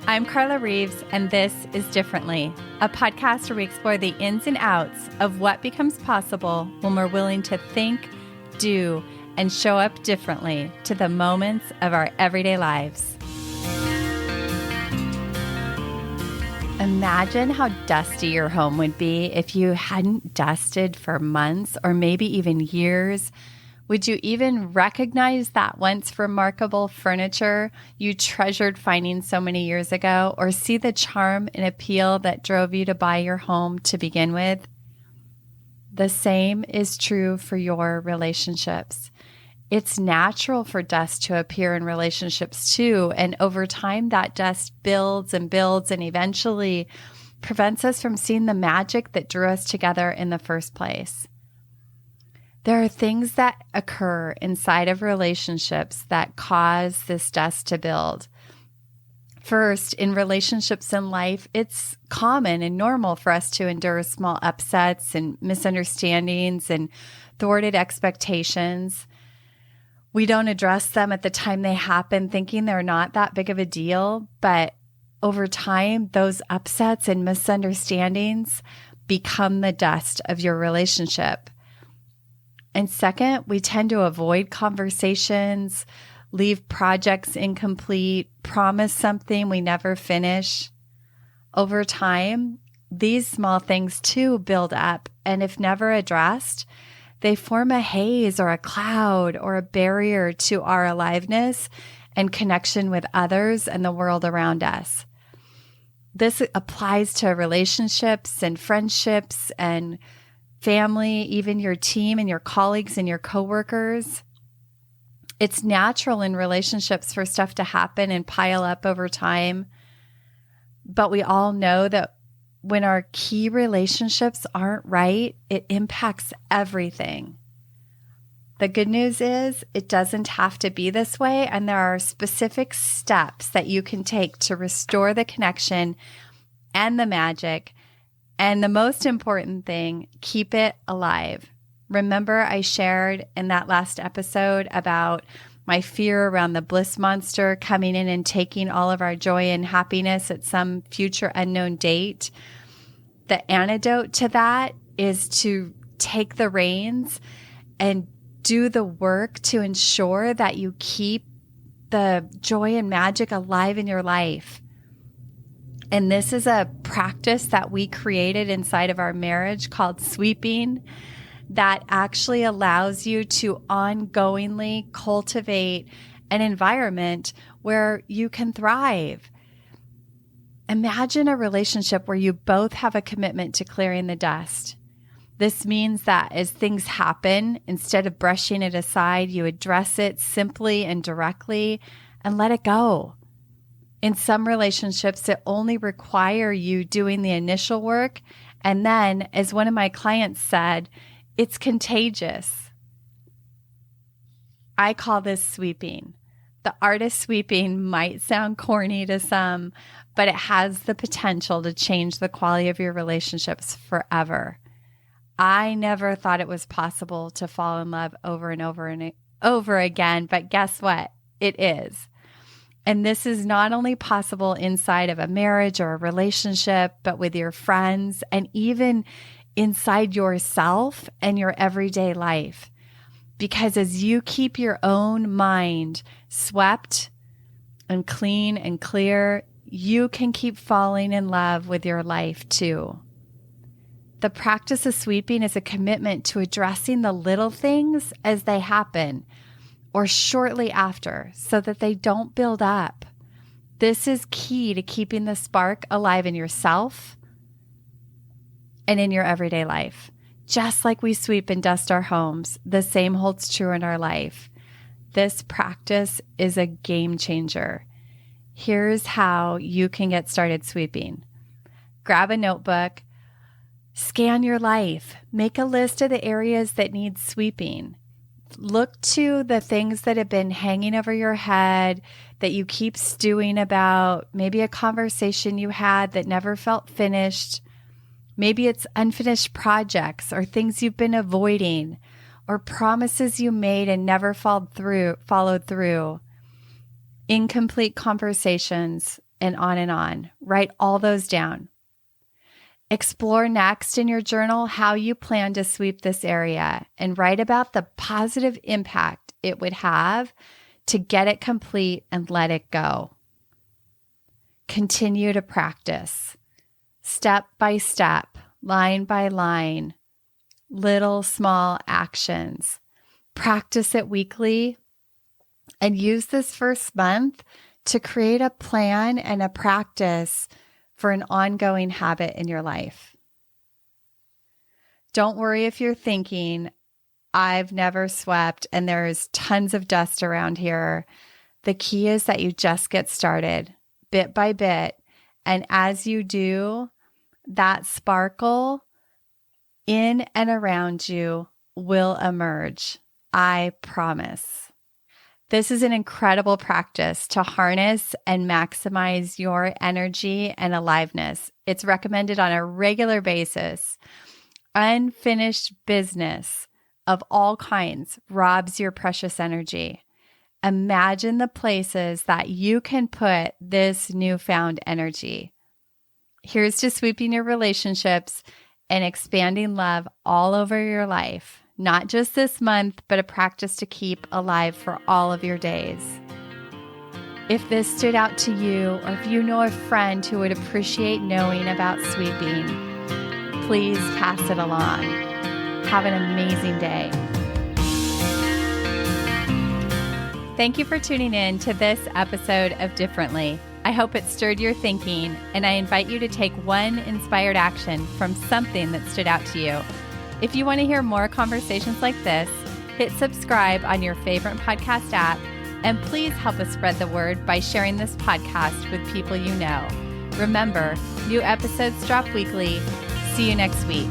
I'm Carla Reeves, and this is Differently, a podcast where we explore the ins and outs of what becomes possible when we're willing to think, do, and show up differently to the moments of our everyday lives. Imagine how dusty your home would be if you hadn't dusted for months or maybe even years. Would you even recognize that once remarkable furniture you treasured finding so many years ago, or see the charm and appeal that drove you to buy your home to begin with? The same is true for your relationships. It's natural for dust to appear in relationships too, and over time that dust builds and builds and eventually prevents us from seeing the magic that drew us together in the first place. There are things that occur inside of relationships that cause this dust to build. First, in relationships in life, it's common and normal for us to endure small upsets and misunderstandings and thwarted expectations. We don't address them at the time they happen, thinking they're not that big of a deal, but over time, those upsets and misunderstandings become the dust of your relationship. And second, we tend to avoid conversations, leave projects incomplete, promise something we never finish. Over time, these small things too build up, and if never addressed, they form a haze or a cloud or a barrier to our aliveness and connection with others and the world around us. This applies to relationships and friendships and family, even your team and your colleagues and your coworkers. It's natural in relationships for stuff to happen and pile up over time. But we all know that when our key relationships aren't right, it impacts everything. The good news is it doesn't have to be this way, and there are specific steps that you can take to restore the connection and the magic. And the most important thing, keep it alive. Remember, I shared in that last episode about my fear around the bliss monster coming in and taking all of our joy and happiness at some future unknown date. The antidote to that is to take the reins and do the work to ensure that you keep the joy and magic alive in your life. And this is a practice that we created inside of our marriage called sweeping that actually allows you to ongoingly cultivate an environment where you can thrive. Imagine a relationship where you both have a commitment to clearing the dust. This means that as things happen, instead of brushing it aside, you address it simply and directly and let it go. In some relationships, it only requires you doing the initial work. And then, as one of my clients said, it's contagious. I call this sweeping. The art of sweeping might sound corny to some, but it has the potential to change the quality of your relationships forever. I never thought it was possible to fall in love over and over and over again, but guess what? It is. And this is not only possible inside of a marriage or a relationship, but with your friends and even inside yourself and your everyday life. Because as you keep your own mind swept and clean and clear, you can keep falling in love with your life too. The practice of sweeping is a commitment to addressing the little things as they happen or shortly after so that they don't build up. This is key to keeping the spark alive in yourself and in your everyday life. Just like we sweep and dust our homes, the same holds true in our life. This practice is a game changer. Here's how you can get started sweeping. Grab a notebook, scan your life, make a list of the areas that need sweeping. Look to the things that have been hanging over your head that you keep stewing about, maybe a conversation you had that never felt finished. Maybe it's unfinished projects or things you've been avoiding or promises you made and never followed through. Incomplete conversations, and on and on. Write all those down. Explore next in your journal how you plan to sweep this area and write about the positive impact it would have to get it complete and let it go. Continue to practice, step by step, line by line, little small actions. Practice it weekly and use this first month to create a plan and a practice for an ongoing habit in your life. Don't worry if you're thinking, I've never swept and there's tons of dust around here. The key is that you just get started bit by bit. And as you do, that sparkle in and around you will emerge. I promise. This is an incredible practice to harness and maximize your energy and aliveness. It's recommended on a regular basis. Unfinished business of all kinds robs your precious energy. Imagine the places that you can put this newfound energy. Here's to sweeping your relationships and expanding love all over your life. Not just this month, but a practice to keep alive for all of your days. If this stood out to you, or if you know a friend who would appreciate knowing about sweeping, please pass it along. Have an amazing day. Thank you for tuning in to this episode of Differently. I hope it stirred your thinking, and I invite you to take one inspired action from something that stood out to you. If you want to hear more conversations like this, hit subscribe on your favorite podcast app, and please help us spread the word by sharing this podcast with people you know. Remember, new episodes drop weekly. See you next week.